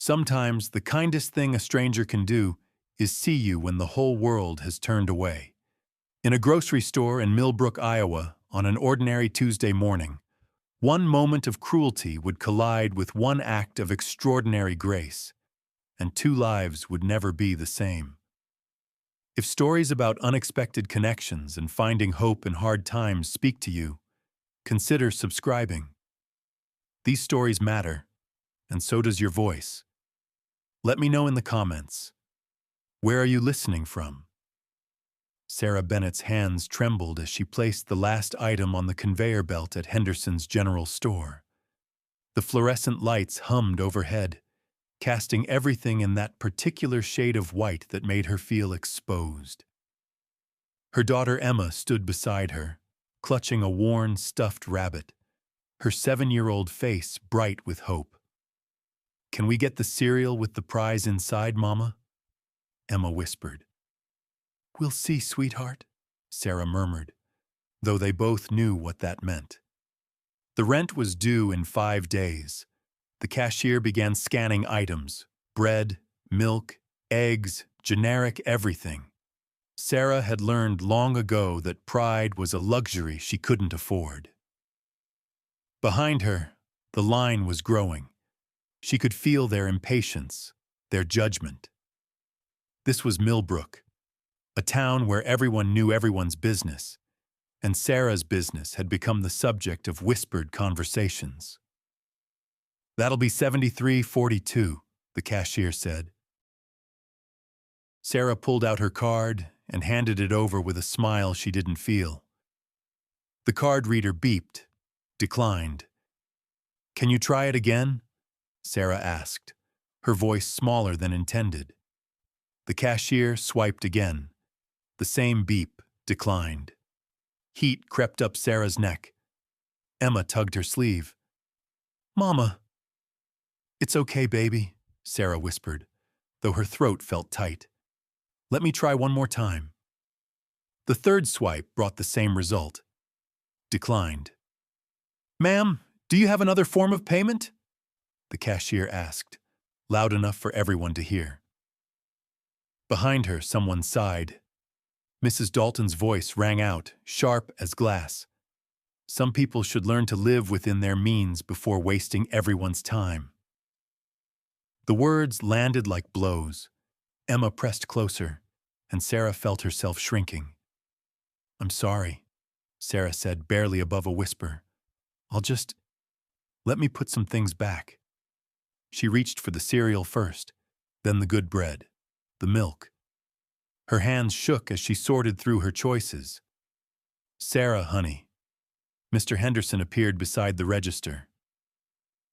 Sometimes the kindest thing a stranger can do is see you when the whole world has turned away. In a grocery store in Millbrook, Iowa, on an ordinary Tuesday morning, one moment of cruelty would collide with one act of extraordinary grace, and two lives would never be the same. If stories about unexpected connections and finding hope in hard times speak to you, consider subscribing. These stories matter, and so does your voice. Let me know in the comments. Where are you listening from? Sarah Bennett's hands trembled as she placed the last item on the conveyor belt at Henderson's general store. The fluorescent lights hummed overhead, casting everything in that particular shade of white that made her feel exposed. Her daughter Emma stood beside her, clutching a worn, stuffed rabbit, her 7-year-old face bright with hope. "Can we get the cereal with the prize inside, Mama?" Emma whispered. "We'll see, sweetheart," Sarah murmured, though they both knew what that meant. The rent was due in 5 days. The cashier began scanning items: bread, milk, eggs, generic everything. Sarah had learned long ago that pride was a luxury she couldn't afford. Behind her, the line was growing. She could feel their impatience, their judgment. This was Millbrook, a town where everyone knew everyone's business, and Sarah's business had become the subject of whispered conversations. "That'll be $73.42, the cashier said. Sarah pulled out her card and handed it over with a smile she didn't feel. The card reader beeped, declined. "Can you try it again?" Sarah asked, her voice smaller than intended. The cashier swiped again. The same beep, declined. Heat crept up Sarah's neck. Emma tugged her sleeve. "Mama." "It's okay, baby," Sarah whispered, though her throat felt tight. "Let me try one more time." The third swipe brought the same result. Declined. "Ma'am, do you have another form of payment?" the cashier asked, loud enough for everyone to hear. Behind her, someone sighed. Mrs. Dalton's voice rang out, sharp as glass. Some people should learn to live within their means before wasting everyone's time. The words landed like blows. Emma pressed closer, and Sarah felt herself shrinking. "I'm sorry," Sarah said, barely above a whisper. Let me put some things back." She reached for the cereal first, then the good bread, the milk. Her hands shook as she sorted through her choices. "Sarah, honey." Mr. Henderson appeared beside the register.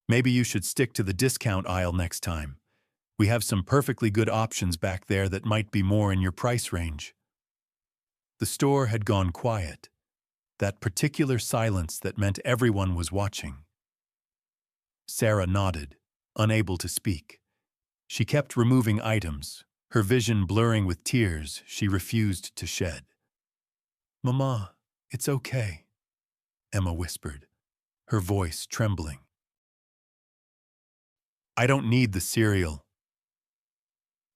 "Maybe you should stick to the discount aisle next time. We have some perfectly good options back there that might be more in your price range." The store had gone quiet, that particular silence that meant everyone was watching. Sarah nodded, unable to speak. She kept removing items, her vision blurring with tears she refused to shed. "Mama, it's okay," Emma whispered, her voice trembling. "I don't need the cereal."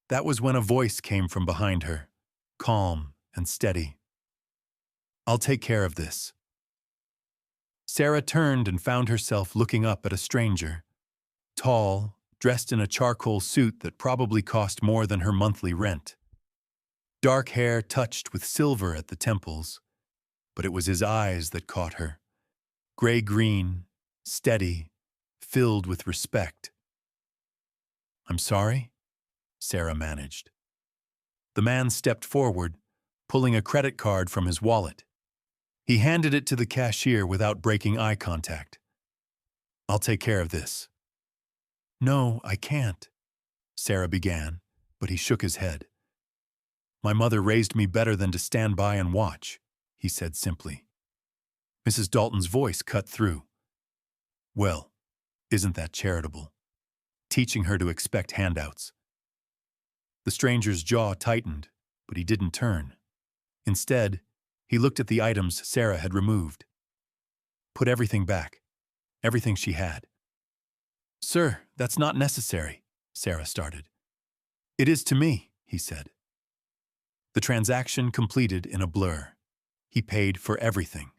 That was when a voice came from behind her, calm and steady. "I'll take care of this." Sarah turned and found herself looking up at a stranger, tall, dressed in a charcoal suit that probably cost more than her monthly rent. Dark hair touched with silver at the temples, but it was his eyes that caught her. Gray-green, steady, filled with respect. "I'm sorry?" Sarah managed. The man stepped forward, pulling a credit card from his wallet. He handed it to the cashier without breaking eye contact. "I'll take care of this." "No, I can't," Sarah began, but he shook his head. "My mother raised me better than to stand by and watch," he said simply. Mrs. Dalton's voice cut through. "Well, isn't that charitable? Teaching her to expect handouts." The stranger's jaw tightened, but he didn't turn. Instead, he looked at the items Sarah had removed. "Put everything back. Everything she had." "Sir, that's not necessary," Sarah started. It is to me, he said. The transaction completed in a blur. He paid for everything.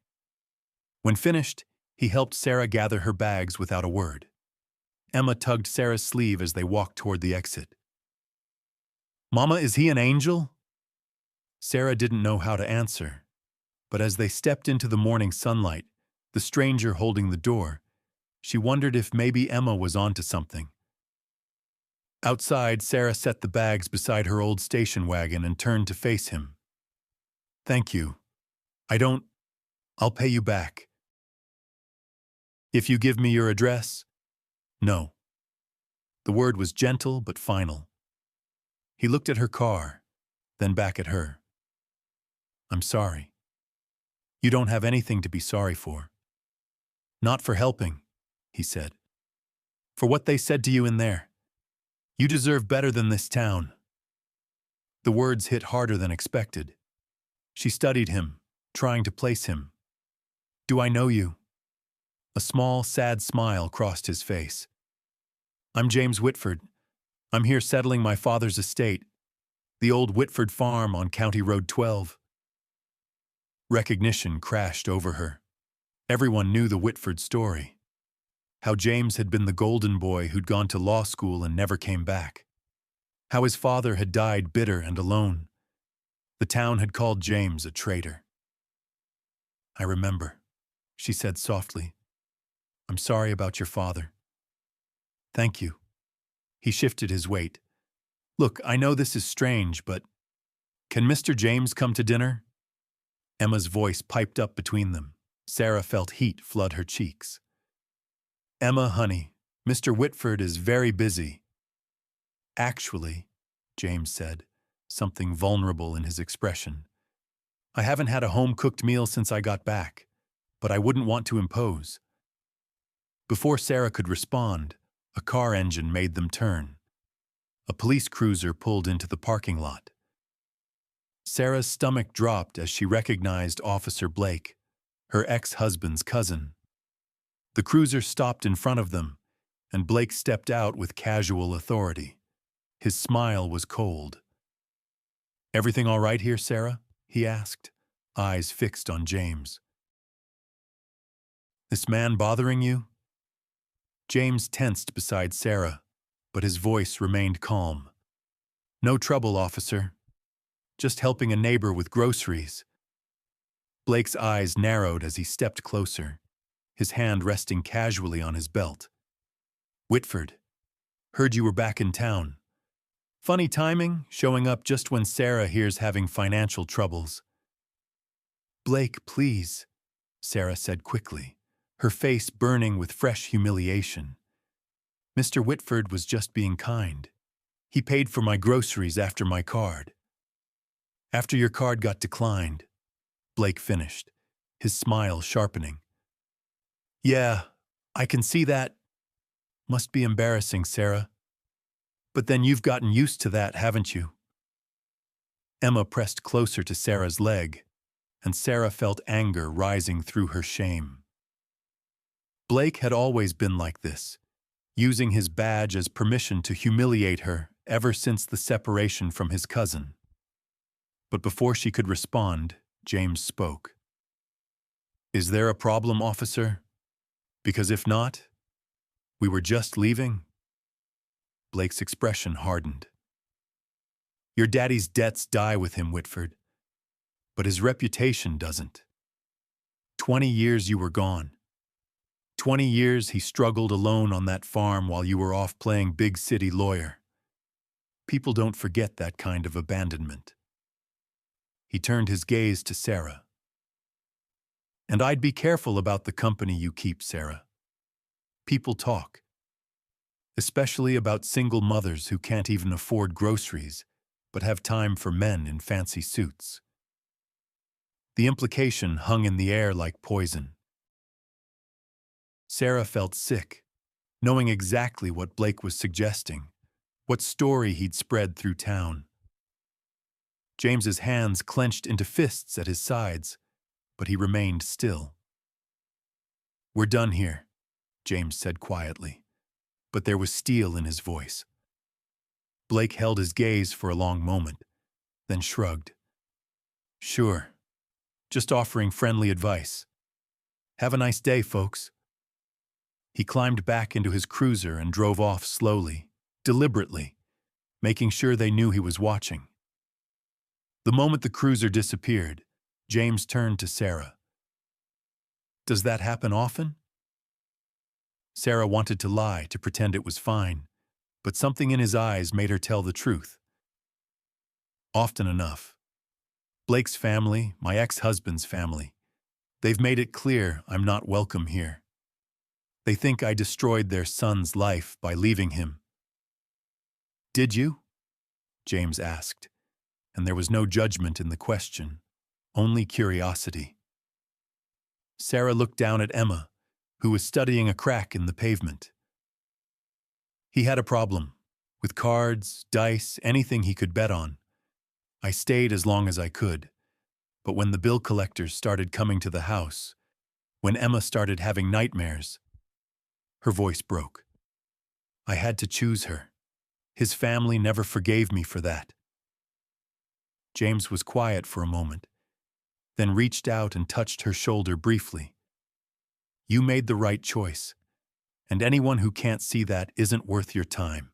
When finished, he helped Sarah gather her bags without a word. Emma tugged Sarah's sleeve as they walked toward the exit. Mama, is he an angel? Sarah didn't know how to answer, but as they stepped into the morning sunlight, the stranger holding the door, she wondered if maybe Emma was onto something. Outside, Sarah set the bags beside her old station wagon and turned to face him. Thank you. I'll pay you back. If you give me your address? No. The word was gentle but final. He looked at her car, then back at her. I'm sorry. You don't have anything to be sorry for. Not for helping, he said. For what they said to you in there. You deserve better than this town. The words hit harder than expected. She studied him, trying to place him. Do I know you? A small, sad smile crossed his face. I'm James Whitford. I'm here settling my father's estate, the old Whitford farm on County Road 12. Recognition crashed over her. Everyone knew the Whitford story. How James had been the golden boy who'd gone to law school and never came back. How his father had died bitter and alone. The town had called James a traitor. I remember, she said softly. I'm sorry about your father. Thank you. He shifted his weight. Look, I know this is strange, but can Mr. James come to dinner? Emma's voice piped up between them. Sarah felt heat flood her cheeks. Emma, honey, Mr. Whitford is very busy. Actually, James said, something vulnerable in his expression. I haven't had a home-cooked meal since I got back, but I wouldn't want to impose. Before Sarah could respond, a car engine made them turn. A police cruiser pulled into the parking lot. Sarah's stomach dropped as she recognized Officer Blake, her ex-husband's cousin. The cruiser stopped in front of them, and Blake stepped out with casual authority. His smile was cold. Everything all right here, Sarah? He asked, eyes fixed on James. This man bothering you? James tensed beside Sarah, but his voice remained calm. No trouble, officer. Just helping a neighbor with groceries. Blake's eyes narrowed as he stepped closer, his hand resting casually on his belt. Whitford, heard you were back in town. Funny timing, showing up just when Sarah here's having financial troubles. Blake, please, Sarah said quickly, her face burning with fresh humiliation. Mr. Whitford was just being kind. He paid for my groceries after my card. After your card got declined, Blake finished, his smile sharpening. Yeah, I can see that. Must be embarrassing, Sarah. But then you've gotten used to that, haven't you? Emma pressed closer to Sarah's leg, and Sarah felt anger rising through her shame. Blake had always been like this, using his badge as permission to humiliate her ever since the separation from his cousin. But before she could respond, James spoke. Is there a problem, officer? Because if not, we were just leaving. Blake's expression hardened. Your daddy's debts die with him, Whitford, but his reputation doesn't. 20 years you were gone. 20 years he struggled alone on that farm while you were off playing big city lawyer. People don't forget that kind of abandonment. He turned his gaze to Sarah. And I'd be careful about the company you keep, Sarah. People talk, especially about single mothers who can't even afford groceries but have time for men in fancy suits. The implication hung in the air like poison. Sarah felt sick, knowing exactly what Blake was suggesting, what story he'd spread through town. James's hands clenched into fists at his sides, but he remained still. We're done here, James said quietly, but there was steel in his voice. Blake held his gaze for a long moment, then shrugged. Sure. Just offering friendly advice. Have a nice day, folks. He climbed back into his cruiser and drove off slowly, deliberately, making sure they knew he was watching. The moment the cruiser disappeared, James turned to Sarah. Does that happen often? Sarah wanted to lie, to pretend it was fine, but something in his eyes made her tell the truth. Often enough. Blake's family, my ex-husband's family, they've made it clear I'm not welcome here. They think I destroyed their son's life by leaving him. Did you? James asked, and there was no judgment in the question, only curiosity. Sarah looked down at Emma, who was studying a crack in the pavement. He had a problem, with cards, dice, anything he could bet on. I stayed as long as I could, but when the bill collectors started coming to the house, when Emma started having nightmares, her voice broke. I had to choose her. His family never forgave me for that. James was quiet for a moment, then reached out and touched her shoulder briefly. You made the right choice, and anyone who can't see that isn't worth your time.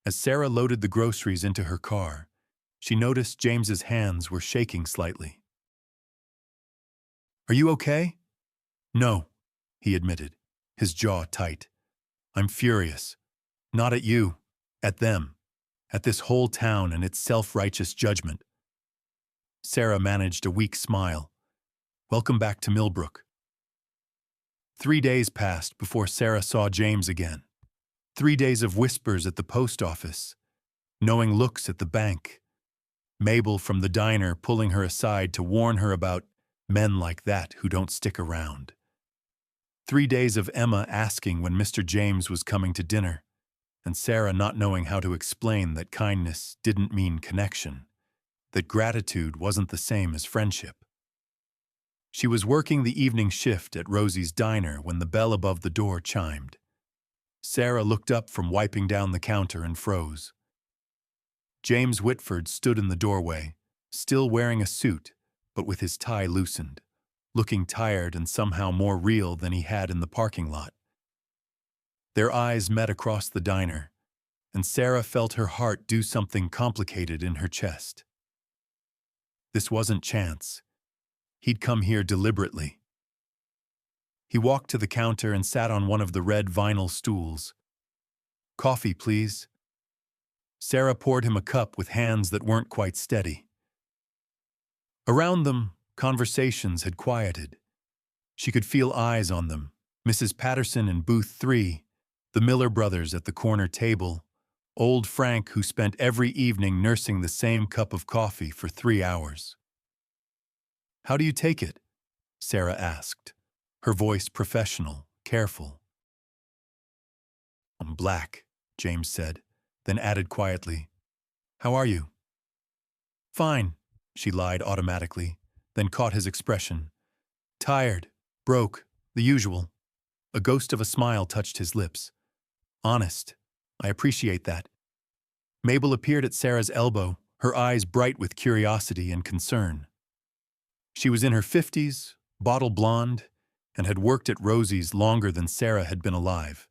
As Sarah loaded the groceries into her car, she noticed James's hands were shaking slightly. Are you okay? No, he admitted, his jaw tight. I'm furious. Not at you, at them, at this whole town and its self-righteous judgment. Sarah managed a weak smile. Welcome back to Millbrook. 3 days passed before Sarah saw James again. 3 days of whispers at the post office, knowing looks at the bank, Mabel from the diner pulling her aside to warn her about men like that who don't stick around. 3 days of Emma asking when Mr. James was coming to dinner, and Sarah not knowing how to explain that kindness didn't mean connection, that gratitude wasn't the same as friendship. She was working the evening shift at Rosie's diner when the bell above the door chimed. Sarah looked up from wiping down the counter and froze. James Whitford stood in the doorway, still wearing a suit, but with his tie loosened, looking tired and somehow more real than he had in the parking lot. Their eyes met across the diner, and Sarah felt her heart do something complicated in her chest. This wasn't chance. He'd come here deliberately. He walked to the counter and sat on one of the red vinyl stools. Coffee, please. Sarah poured him a cup with hands that weren't quite steady. Around them, conversations had quieted. She could feel eyes on them, Mrs. Patterson in booth 3, the Miller brothers at the corner table, old Frank who spent every evening nursing the same cup of coffee for 3 hours. How do you take it? Sarah asked, her voice professional, careful. I'm black, James said, then added quietly, How are you? Fine, she lied automatically, then caught his expression. Tired, broke, the usual. A ghost of a smile touched his lips. Honest, I appreciate that. Mabel appeared at Sarah's elbow, her eyes bright with curiosity and concern. She was in her 50s, bottle blonde, and had worked at Rosie's longer than Sarah had been alive.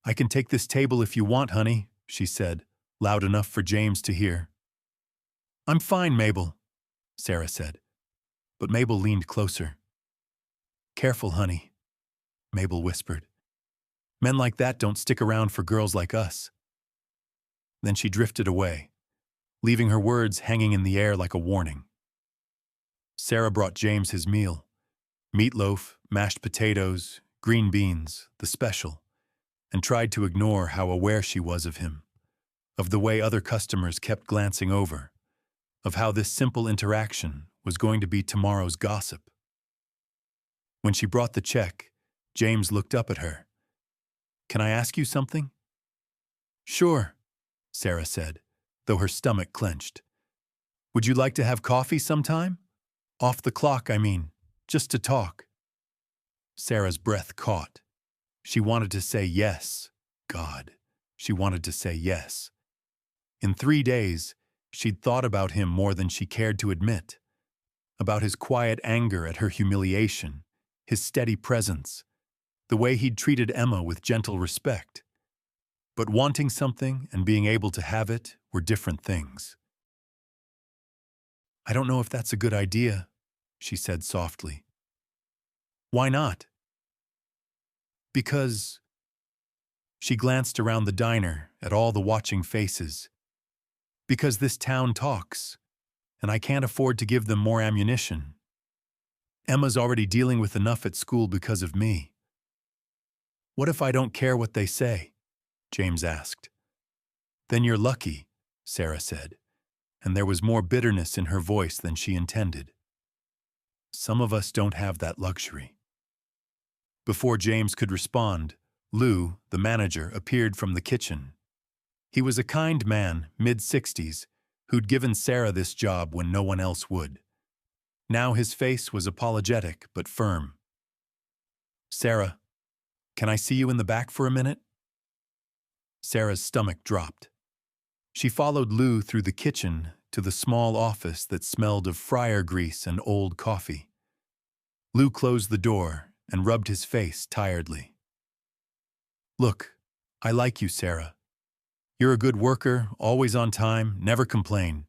I can take this table if you want, honey, she said, loud enough for James to hear. I'm fine, Mabel, Sarah said. But Mabel leaned closer. Careful, honey, Mabel whispered. Men like that don't stick around for girls like us. Then she drifted away, leaving her words hanging in the air like a warning. Sarah brought James his meal. Meatloaf, mashed potatoes, green beans, the special, and tried to ignore how aware she was of him, of the way other customers kept glancing over, of how this simple interaction was going to be tomorrow's gossip. When she brought the check, James looked up at her. Can I ask you something? Sure, Sarah said, though her stomach clenched. Would you like to have coffee sometime? Off the clock, I mean, just to talk. Sarah's breath caught. She wanted to say yes, God. She wanted to say yes. In 3 days, she'd thought about him more than she cared to admit. About his quiet anger at her humiliation, his steady presence, the way he'd treated Emma with gentle respect. But wanting something and being able to have it were different things. "I don't know if that's a good idea," she said softly. "Why not?" "Because—" She glanced around the diner at all the watching faces. "Because this town talks, and I can't afford to give them more ammunition. Emma's already dealing with enough at school because of me." "What if I don't care what they say?" James asked. "Then you're lucky," Sarah said, and there was more bitterness in her voice than she intended. "Some of us don't have that luxury." Before James could respond, Lou, the manager, appeared from the kitchen. He was a kind man, mid-60s, who'd given Sarah this job when no one else would. Now his face was apologetic but firm. "Sarah, can I see you in the back for a minute?" Sarah's stomach dropped. She followed Lou through the kitchen to the small office that smelled of fryer grease and old coffee. Lou closed the door and rubbed his face tiredly. "Look, I like you, Sarah. You're a good worker, always on time, never complain.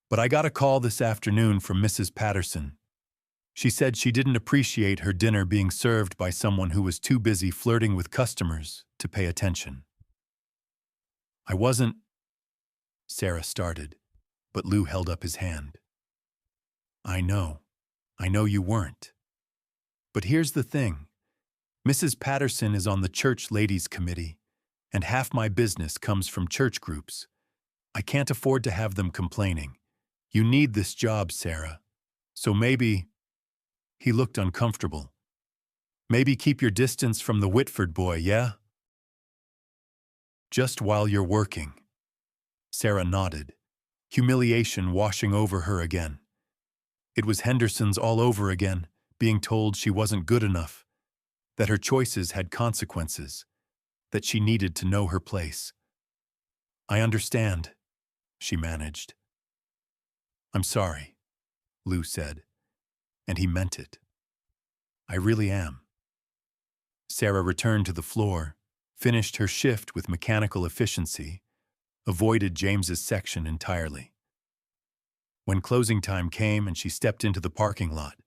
But I got a call this afternoon from Mrs. Patterson. She said she didn't appreciate her dinner being served by someone who was too busy flirting with customers to pay attention." "I wasn't—" Sarah started, but Lou held up his hand. I know you weren't. But here's the thing. Mrs. Patterson is on the church ladies' committee, and half my business comes from church groups. I can't afford to have them complaining. You need this job, Sarah. So maybe—" He looked uncomfortable. "Maybe keep your distance from the Whitford boy, yeah?" "Just while you're working." Sarah nodded, humiliation washing over her again. It was Henderson's all over again, being told she wasn't good enough, that her choices had consequences, that she needed to know her place. "I understand," she managed. "I'm sorry," Lou said, and he meant it. "I really am." Sarah returned to the floor, finished her shift with mechanical efficiency, avoided James's section entirely. When closing time came and she stepped into the parking lot,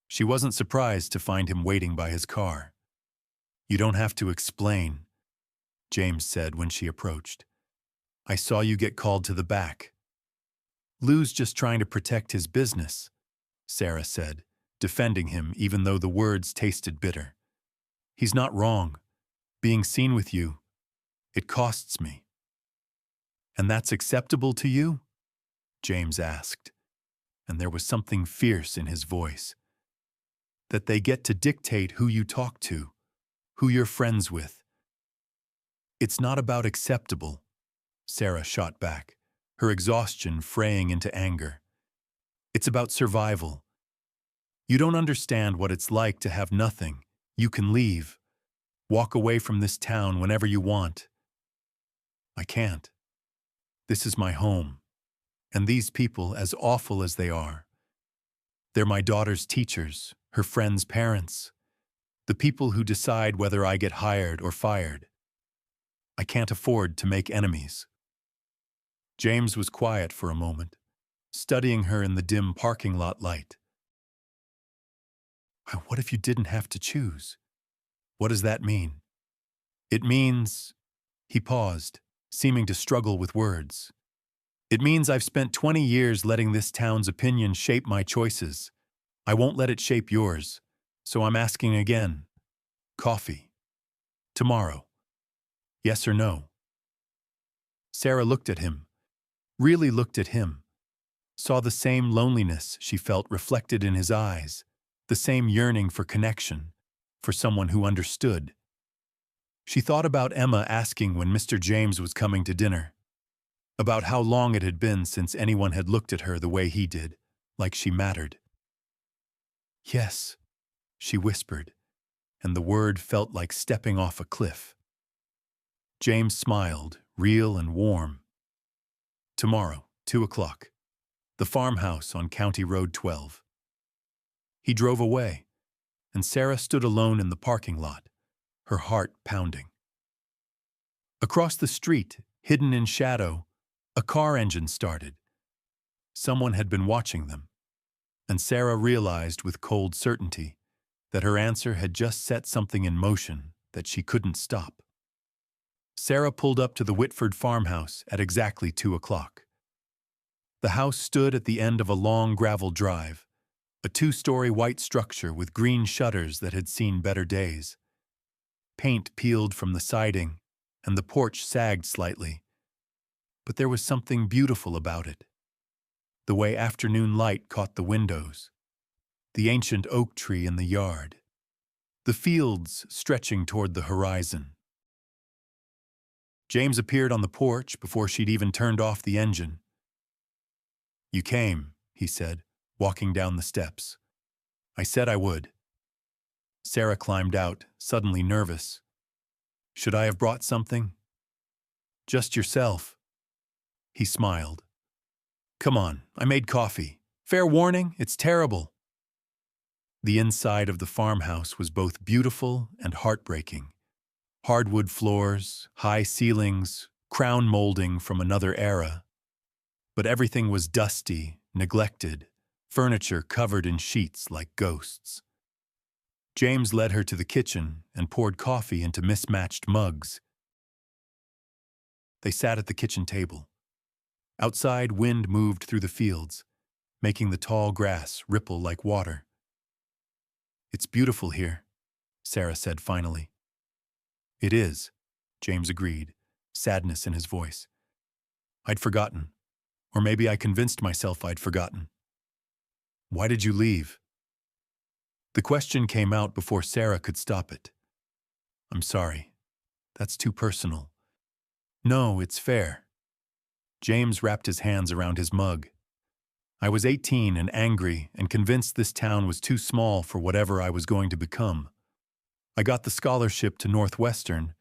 she wasn't surprised to find him waiting by his car. "You don't have to explain," James said when she approached. "I saw you get called to the back." "Lou's just trying to protect his business," Sarah said, defending him even though the words tasted bitter. "He's not wrong. Being seen with you, it costs me." "And that's acceptable to you?" James asked, and there was something fierce in his voice. "That they get to dictate who you talk to, who you're friends with?" "It's not about acceptable," Sarah shot back, her exhaustion fraying into anger. "It's about survival. You don't understand what it's like to have nothing. You can leave, walk away from this town whenever you want. I can't. This is my home, and these people, as awful as they are, they're my daughter's teachers, her friends' parents, the people who decide whether I get hired or fired. I can't afford to make enemies." James was quiet for a moment, studying her in the dim parking lot light. "What if you didn't have to choose? What does that mean?" "It means—" He paused, seeming to struggle with words. "It means I've spent 20 years letting this town's opinion shape my choices. I won't let it shape yours, so I'm asking again. Coffee. Tomorrow. Yes or no?" Sarah looked at him, really looked at him, saw the same loneliness she felt reflected in his eyes, the same yearning for connection, for someone who understood. She thought about Emma asking when Mr. James was coming to dinner, about how long it had been since anyone had looked at her the way he did, like she mattered. "Yes," she whispered, and the word felt like stepping off a cliff. James smiled, real and warm. Tomorrow, 2 o'clock. The farmhouse on County Road 12. He drove away, and Sarah stood alone in the parking lot, her heart pounding. Across the street, hidden in shadow, a car engine started. Someone had been watching them, and Sarah realized with cold certainty that her answer had just set something in motion that she couldn't stop. Sarah pulled up to the Whitford farmhouse at exactly 2 o'clock. The house stood at the end of a long gravel drive, a 2-story white structure with green shutters that had seen better days. Paint peeled from the siding, and the porch sagged slightly. But there was something beautiful about it. The way afternoon light caught the windows, the ancient oak tree in the yard, the fields stretching toward the horizon. James appeared on the porch before she'd even turned off the engine. "You came," he said, walking down the steps. "I said I would." Sarah climbed out, suddenly nervous. "Should I have brought something?" "Just yourself." He smiled. "Come on, I made coffee. Fair warning, it's terrible." The inside of the farmhouse was both beautiful and heartbreaking. Hardwood floors, high ceilings, crown molding from another era. But everything was dusty, neglected, furniture covered in sheets like ghosts. James led her to the kitchen and poured coffee into mismatched mugs. They sat at the kitchen table. Outside, wind moved through the fields, making the tall grass ripple like water. "It's beautiful here," Sarah said finally. "It is," James agreed, sadness in his voice. "I'd forgotten. Or maybe I convinced myself I'd forgotten." "Why did you leave?" The question came out before Sarah could stop it. "I'm sorry. That's too personal." "No, it's fair." James wrapped his hands around his mug. "I was 18 and angry and convinced this town was too small for whatever I was going to become. I got the scholarship to Northwestern,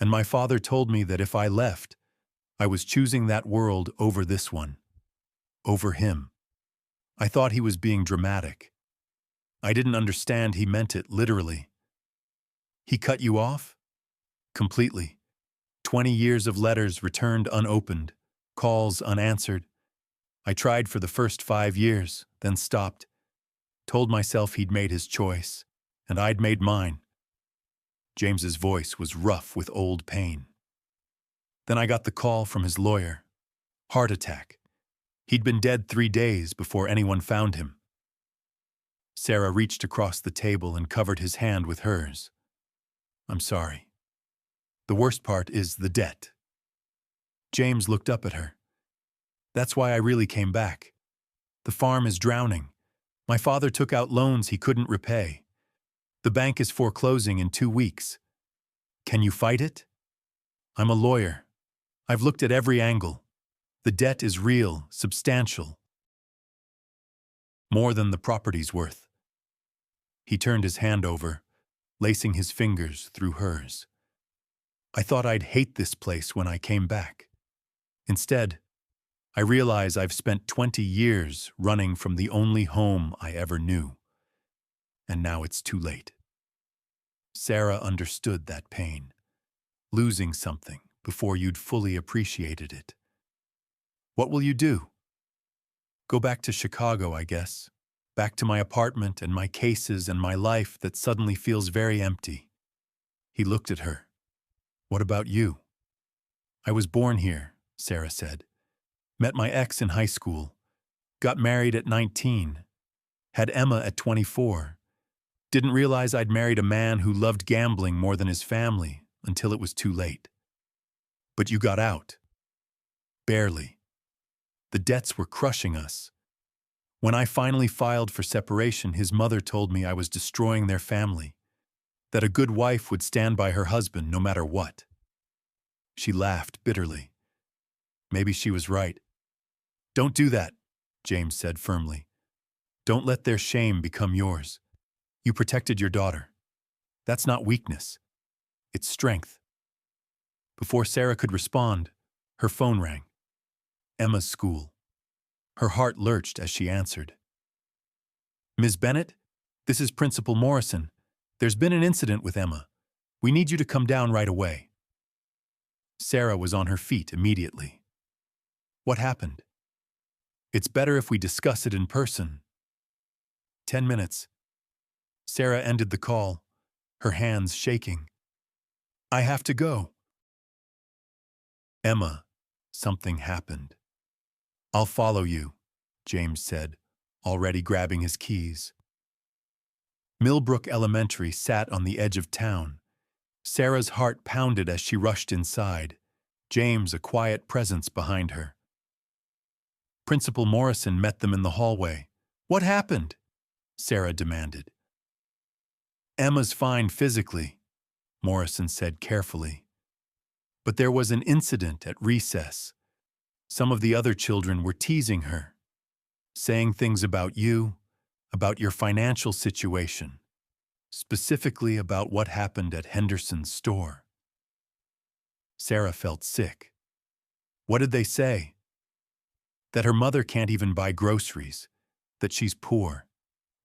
and my father told me that if I left, I was choosing that world over this one. Over him. I thought he was being dramatic. I didn't understand he meant it literally." "He cut you off?" "Completely. 20 years of letters returned unopened, calls unanswered. I tried for the first 5 years, then stopped. Told myself he'd made his choice, and I'd made mine." James's voice was rough with old pain. "Then I got the call from his lawyer. Heart attack. He'd been dead 3 days before anyone found him." Sarah reached across the table and covered his hand with hers. "I'm sorry. The worst part is the debt." James looked up at her. "That's why I really came back. The farm is drowning. My father took out loans he couldn't repay. The bank is foreclosing in 2 weeks. Can you fight it?" "I'm a lawyer. I've looked at every angle. The debt is real, substantial. More than the property's worth." He turned his hand over, lacing his fingers through hers. "I thought I'd hate this place when I came back. Instead, I realize I've spent 20 years running from the only home I ever knew. And now it's too late." Sarah understood that pain. Losing something before you'd fully appreciated it. "What will you do?" "Go back to Chicago, I guess. Back to my apartment and my cases and my life that suddenly feels very empty." He looked at her. "What about you?" "I was born here," Sarah said. "Met my ex in high school. Got married at 19. Had Emma at 24. Didn't realize I'd married a man who loved gambling more than his family until it was too late." "But you got out." "Barely. The debts were crushing us. When I finally filed for separation, his mother told me I was destroying their family, that a good wife would stand by her husband no matter what." She laughed bitterly. Maybe she was right. "Don't do that," James said firmly. "Don't let their shame become yours. You protected your daughter. That's not weakness. It's strength." Before Sarah could respond, her phone rang. Emma's school. Her heart lurched as she answered. Ms. Bennett, this is Principal Morrison. There's been an incident with Emma. We need you to come down right away. Sarah was on her feet immediately. What happened? It's better if we discuss it in person. 10 minutes. Sarah ended the call, her hands shaking. I have to go. Emma, something happened. I'll follow you, James said, already grabbing his keys. Millbrook Elementary sat on the edge of town. Sarah's heart pounded as she rushed inside, James a quiet presence behind her. Principal Morrison met them in the hallway. What happened? Sarah demanded. Emma's fine physically, Morrison said carefully. But there was an incident at recess. Some of the other children were teasing her, saying things about you, about your financial situation, specifically about what happened at Henderson's store. Sarah felt sick. What did they say? That her mother can't even buy groceries, that she's poor,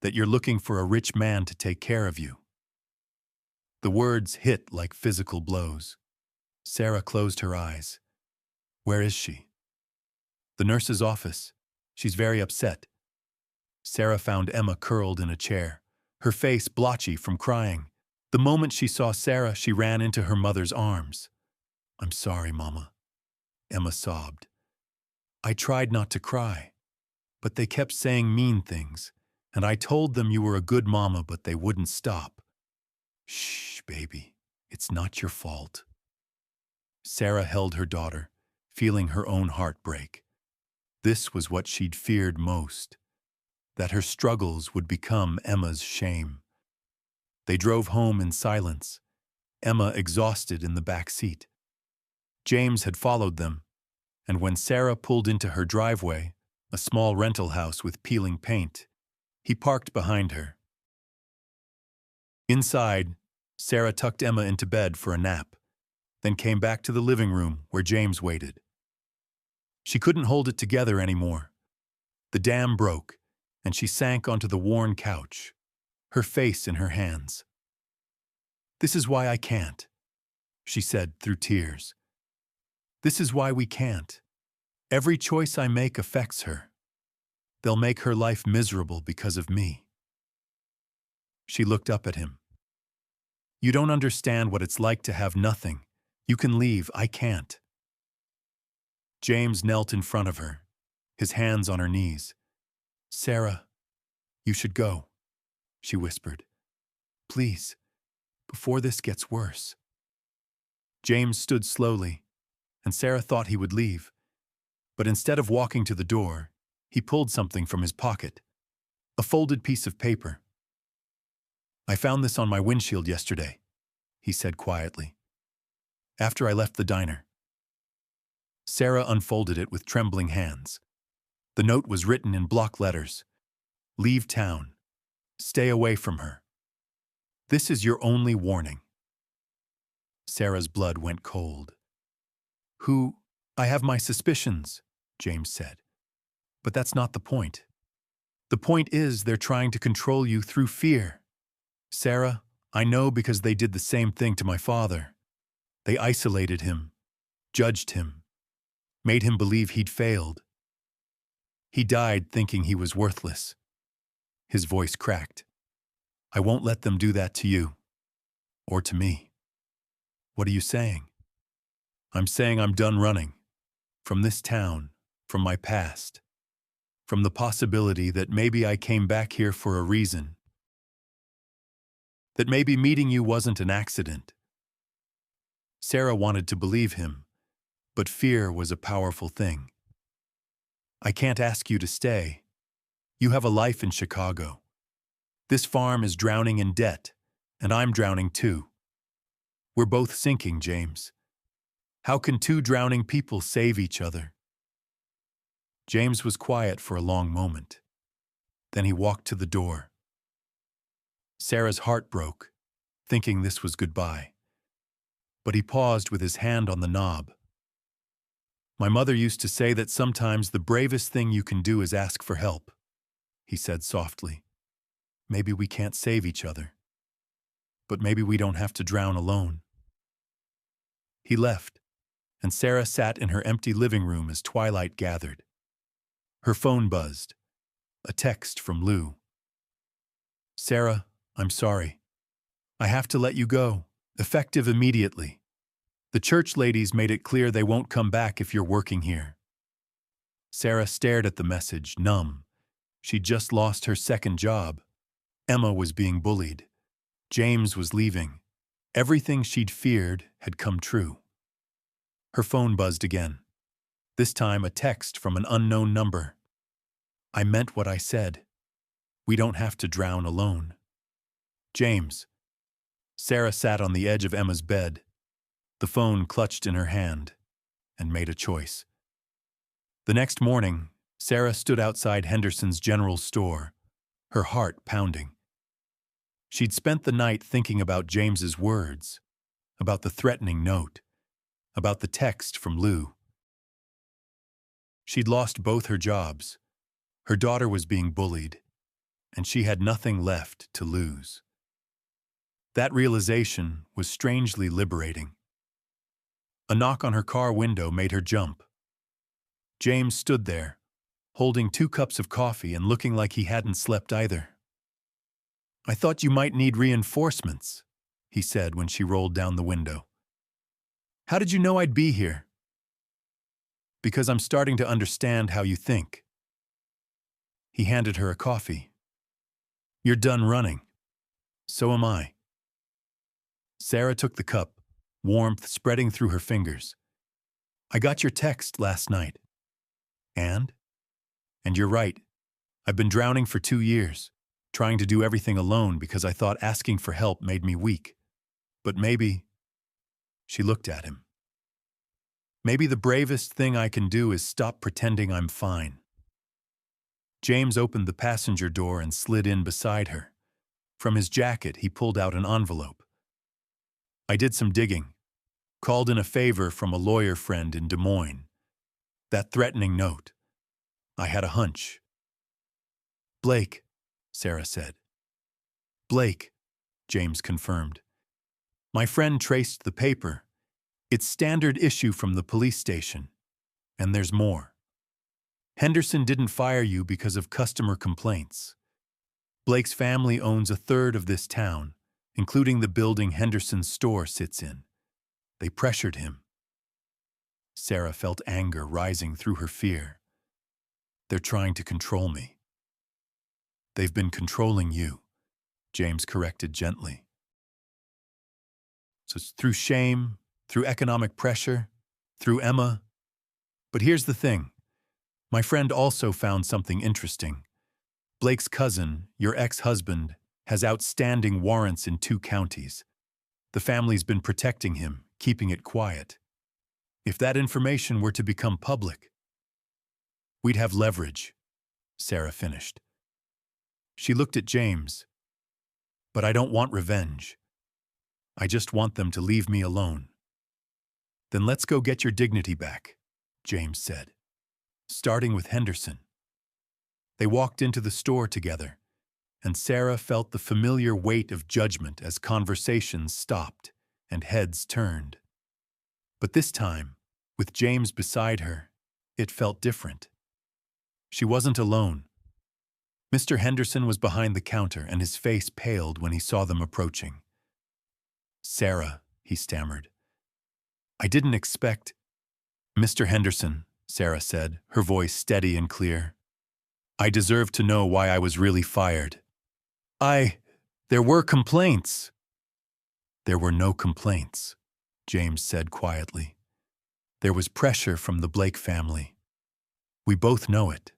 that you're looking for a rich man to take care of you. The words hit like physical blows. Sarah closed her eyes. Where is she? The nurse's office. She's very upset. Sarah found Emma curled in a chair, her face blotchy from crying. The moment she saw Sarah, she ran into her mother's arms. I'm sorry, Mama, Emma sobbed. I tried not to cry, but they kept saying mean things, and I told them you were a good mama, but they wouldn't stop. Shh, baby, it's not your fault. Sarah held her daughter, feeling her own heart break. This was what she'd feared most, that her struggles would become Emma's shame. They drove home in silence, Emma exhausted in the back seat. James had followed them, and when Sarah pulled into her driveway, a small rental house with peeling paint, he parked behind her. Inside, Sarah tucked Emma into bed for a nap, then came back to the living room where James waited. She couldn't hold it together anymore. The dam broke, and she sank onto the worn couch, her face in her hands. This is why I can't, she said through tears. This is why we can't. Every choice I make affects her. They'll make her life miserable because of me. She looked up at him. You don't understand what it's like to have nothing. You can leave, I can't. James knelt in front of her, his hands on her knees. Sarah, you should go, she whispered. Please, before this gets worse. James stood slowly, and Sarah thought he would leave. But instead of walking to the door, he pulled something from his pocket, a folded piece of paper. I found this on my windshield yesterday, he said quietly, after I left the diner. Sarah unfolded it with trembling hands. The note was written in block letters. Leave town. Stay away from her. This is your only warning. Sarah's blood went cold. I have my suspicions, James said. But that's not the point. The point is they're trying to control you through fear. Sarah, I know because they did the same thing to my father. They isolated him, judged him, made him believe he'd failed. He died thinking he was worthless. His voice cracked. I won't let them do that to you. Or to me. What are you saying? I'm saying I'm done running. From this town, from my past. From the possibility that maybe I came back here for a reason. That maybe meeting you wasn't an accident. Sarah wanted to believe him, but fear was a powerful thing. I can't ask you to stay. You have a life in Chicago. This farm is drowning in debt, and I'm drowning too. We're both sinking, James. How can two drowning people save each other? James was quiet for a long moment. Then he walked to the door. Sarah's heart broke, thinking this was goodbye. but he paused with his hand on the knob. "My mother used to say that sometimes the bravest thing you can do is ask for help," he said softly. "Maybe we can't save each other, but maybe we don't have to drown alone." He left, and Sarah sat in her empty living room as twilight gathered. Her phone buzzed. A text from Lou. "Sarah, I'm sorry. I have to let you go, effective immediately. The church ladies made it clear they won't come back if you're working here." Sarah stared at the message, numb. She'd just lost her second job. Emma was being bullied. James was leaving. Everything she'd feared had come true. Her phone buzzed again. This time a text from an unknown number. "I meant what I said. We don't have to drown alone." "James." Sarah sat on the edge of Emma's bed, the phone clutched in her hand, and made a choice. The next morning, Sarah stood outside Henderson's general store, her heart pounding. She'd spent the night thinking about James's words, about the threatening note, about the text from Lou. She'd lost both her jobs. Her daughter was being bullied, and she had nothing left to lose. That realization was strangely liberating. A knock on her car window made her jump. James stood there, holding 2 cups of coffee and looking like he hadn't slept either. "I thought you might need reinforcements," he said when she rolled down the window. "How did you know I'd be here?" "Because I'm starting to understand how you think." He handed her a coffee. "You're done running. So am I." Sarah took the cup, warmth spreading through her fingers. "I got your text last night." "And?" "And you're right. I've been drowning for 2 years, trying to do everything alone because I thought asking for help made me weak. But maybe—" She looked at him. "Maybe the bravest thing I can do is stop pretending I'm fine." James opened the passenger door and slid in beside her. From his jacket, he pulled out an envelope. "I did some digging. Called in a favor from a lawyer friend in Des Moines. That threatening note. I had a hunch." "Blake," Sarah said. "Blake," James confirmed. "My friend traced the paper. It's standard issue from the police station. And there's more. Henderson didn't fire you because of customer complaints. Blake's family owns 1/3 of this town, including the building Henderson's store sits in. They pressured him." Sarah felt anger rising through her fear. "They're trying to control me." "They've been controlling you," James corrected gently. "So it's through shame, through economic pressure, through Emma. But here's the thing. My friend also found something interesting. Blake's cousin, your ex-husband, has outstanding warrants in 2 counties. The family's been protecting him, keeping it quiet. If that information were to become public, we'd have leverage," Sarah finished. She looked at James. "But I don't want revenge. I just want them to leave me alone." "Then let's go get your dignity back," James said. "Starting with Henderson." They walked into the store together, and Sarah felt the familiar weight of judgment as conversations stopped and heads turned. But this time, with James beside her, it felt different. She wasn't alone. Mr. Henderson was behind the counter, and his face paled when he saw them approaching. "Sarah," he stammered. "I didn't expect—" "Mr. Henderson," Sarah said, her voice steady and clear. "I deserve to know why I was really fired. There were complaints." "There were no complaints," James said quietly. "There was pressure from the Blake family. We both know it."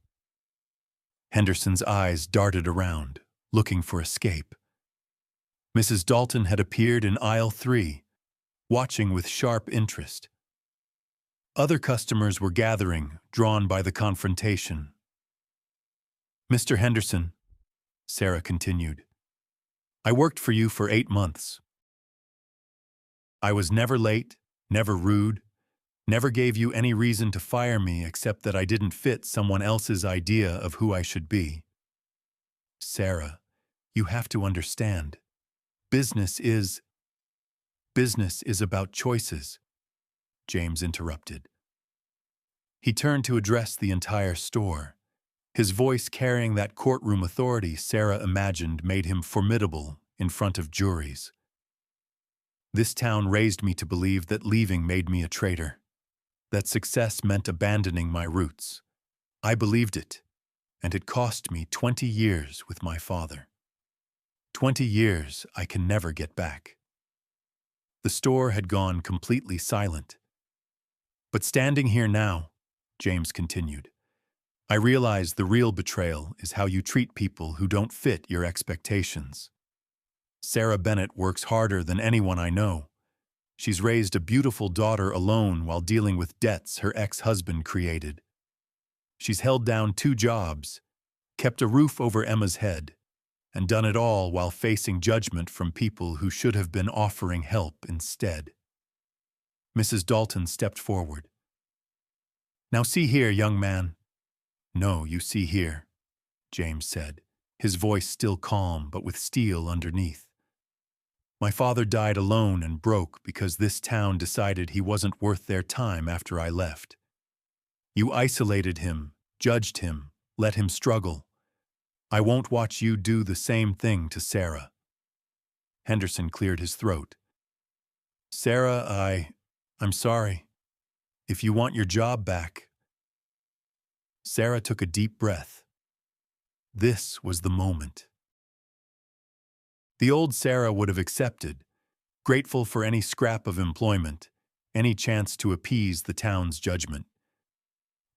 Henderson's eyes darted around, looking for escape. Mrs. Dalton had appeared in aisle 3, watching with sharp interest. Other customers were gathering, drawn by the confrontation. "Mr. Henderson," Sarah continued, "I worked for you for 8 months. I was never late, never rude, never gave you any reason to fire me except that I didn't fit someone else's idea of who I should be. Sarah, you have to understand. Business is about choices, James interrupted. He turned to address the entire store. His voice carrying that courtroom authority Sarah imagined made him formidable in front of juries. This town raised me to believe that leaving made me a traitor, that success meant abandoning my roots. I believed it, and it cost me 20 years with my father. 20 years I can never get back. The store had gone completely silent. But standing here now, James continued, I realize the real betrayal is how you treat people who don't fit your expectations. Sarah Bennett works harder than anyone I know. She's raised a beautiful daughter alone while dealing with debts her ex-husband created. She's held down 2 jobs, kept a roof over Emma's head, and done it all while facing judgment from people who should have been offering help instead. Mrs. Dalton stepped forward. Now see here, young man. No, you see here, James said, his voice still calm but with steel underneath. My father died alone and broke because this town decided he wasn't worth their time after I left. You isolated him, judged him, let him struggle. I won't watch you do the same thing to Sarah. Henderson cleared his throat. Sarah, I'm sorry. If you want your job back. Sarah took a deep breath. This was the moment. The old Sarah would have accepted, grateful for any scrap of employment, any chance to appease the town's judgment.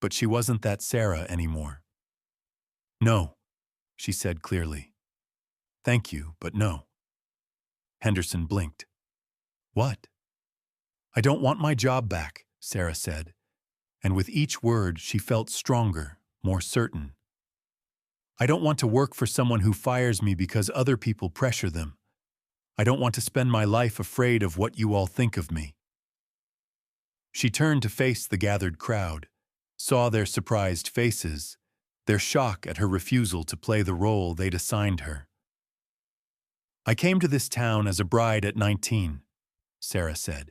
But she wasn't that Sarah anymore. No, she said clearly. Thank you, but no. Henderson blinked. What? I don't want my job back, Sarah said, and with each word she felt stronger, more certain. I don't want to work for someone who fires me because other people pressure them. I don't want to spend my life afraid of what you all think of me. She turned to face the gathered crowd, saw their surprised faces, their shock at her refusal to play the role they'd assigned her. I came to this town as a bride at 19, Sarah said.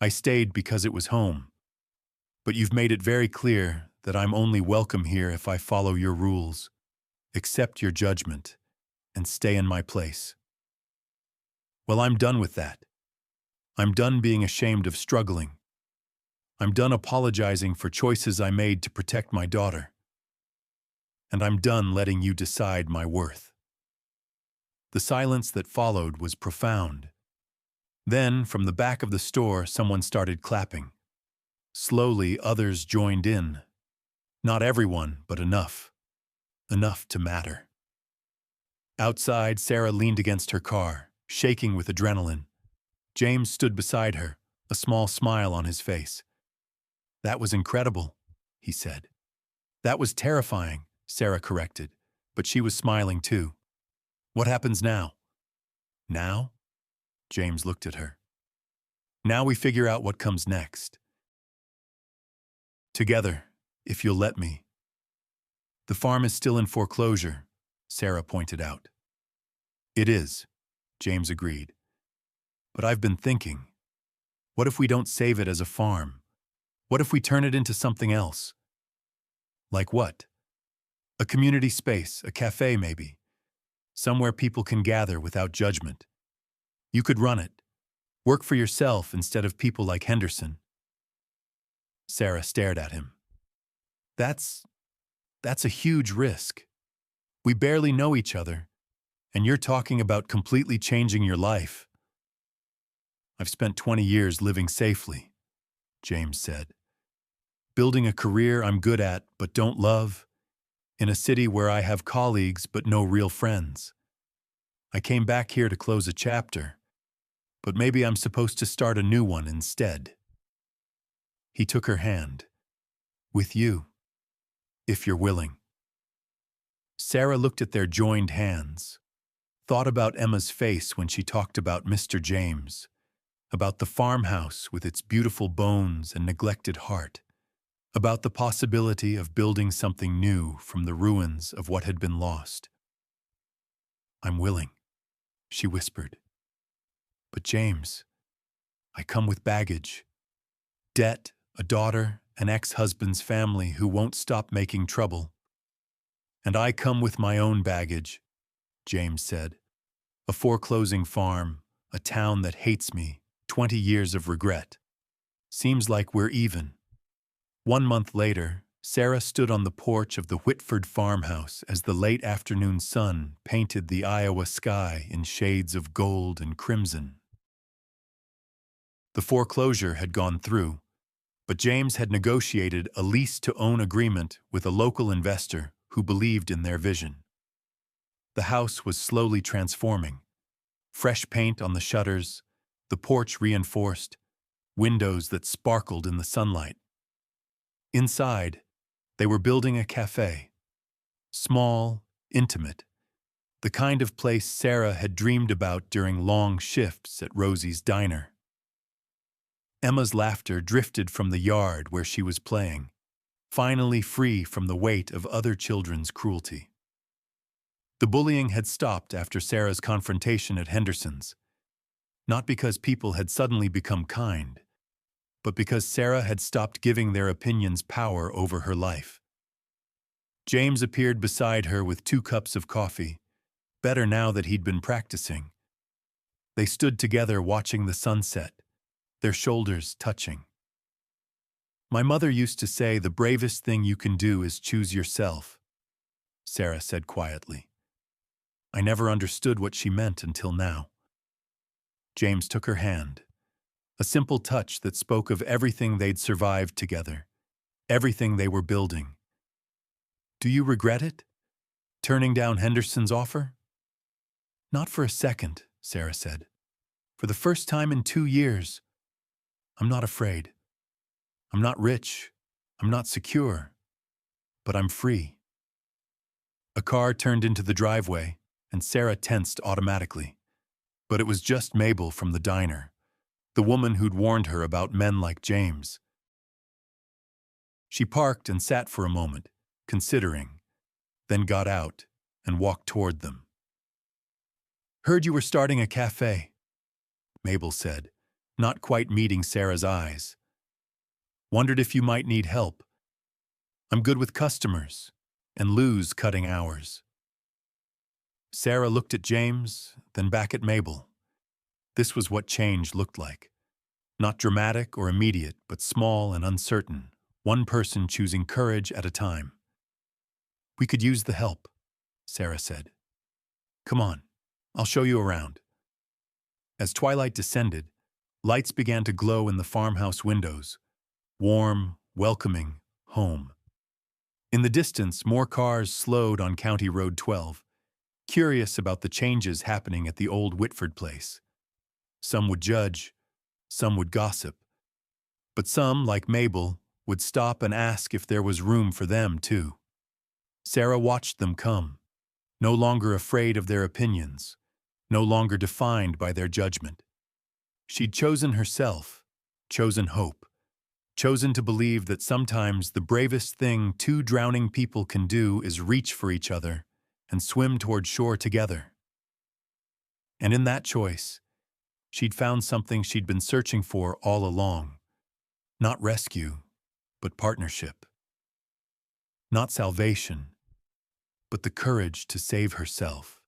I stayed because it was home. But you've made it very clear that I'm only welcome here if I follow your rules, accept your judgment, and stay in my place. Well, I'm done with that. I'm done being ashamed of struggling. I'm done apologizing for choices I made to protect my daughter. And I'm done letting you decide my worth. The silence that followed was profound. Then, from the back of the store, someone started clapping. Slowly, others joined in. Not everyone, but enough. Enough to matter. Outside, Sarah leaned against her car, shaking with adrenaline. James stood beside her, a small smile on his face. That was incredible, he said. That was terrifying, Sarah corrected, but she was smiling too. What happens now? Now? James looked at her. Now we figure out what comes next. Together, if you'll let me. The farm is still in foreclosure, Sarah pointed out. It is, James agreed. But I've been thinking, what if we don't save it as a farm? What if we turn it into something else? Like what? A community space, a cafe maybe. Somewhere people can gather without judgment. You could run it. Work for yourself instead of people like Henderson. Sarah stared at him. That's a huge risk. We barely know each other, and you're talking about completely changing your life. I've spent 20 years living safely, James said. Building a career I'm good at but don't love, in a city where I have colleagues but no real friends. I came back here to close a chapter, but maybe I'm supposed to start a new one instead. He took her hand. With you, if you're willing. Sarah looked at their joined hands, thought about Emma's face when she talked about Mr. James, about the farmhouse with its beautiful bones and neglected heart, about the possibility of building something new from the ruins of what had been lost. "I'm willing," she whispered. "But James, I come with baggage. Debt, a daughter, an ex-husband's family who won't stop making trouble. And I come with my own baggage," James said. "A foreclosing farm, a town that hates me, 20 years of regret. Seems like we're even." 1 month later, Sarah stood on the porch of the Whitford farmhouse as the late afternoon sun painted the Iowa sky in shades of gold and crimson. The foreclosure had gone through, but James had negotiated a lease-to-own agreement with a local investor who believed in their vision. The house was slowly transforming. Fresh paint on the shutters, the porch reinforced, windows that sparkled in the sunlight. Inside, they were building a cafe. Small, intimate, the kind of place Sarah had dreamed about during long shifts at Rosie's diner. Emma's laughter drifted from the yard where she was playing, finally free from the weight of other children's cruelty. The bullying had stopped after Sarah's confrontation at Henderson's, not because people had suddenly become kind, but because Sarah had stopped giving their opinions power over her life. James appeared beside her with 2 cups of coffee, better now that he'd been practicing. They stood together watching the sunset, their shoulders touching. "My mother used to say the bravest thing you can do is choose yourself," Sarah said quietly. "I never understood what she meant until now." James took her hand, a simple touch that spoke of everything they'd survived together, everything they were building. "Do you regret it? Turning down Henderson's offer?" "Not for a second," Sarah said. "For the first time in 2 years, I'm not afraid. I'm not rich, I'm not secure, but I'm free." A car turned into the driveway, and Sarah tensed automatically. But it was just Mabel from the diner, the woman who'd warned her about men like James. She parked and sat for a moment, considering, then got out and walked toward them. "Heard you were starting a cafe," Mabel said, not quite meeting Sarah's eyes. "Wondered if you might need help. I'm good with customers and lose cutting hours." Sarah looked at James, then back at Mabel. This was what change looked like. Not dramatic or immediate, but small and uncertain, one person choosing courage at a time. "We could use the help," Sarah said. "Come on, I'll show you around." As twilight descended, lights began to glow in the farmhouse windows. Warm, welcoming, home. In the distance, more cars slowed on County Road 12, curious about the changes happening at the old Whitford place. Some would judge, some would gossip, but some, like Mabel, would stop and ask if there was room for them too. Sarah watched them come, no longer afraid of their opinions, no longer defined by their judgment. She'd chosen herself, chosen hope, chosen to believe that sometimes the bravest thing 2 drowning people can do is reach for each other and swim toward shore together. And in that choice, she'd found something she'd been searching for all along. Not rescue, but partnership. Not salvation, but the courage to save herself.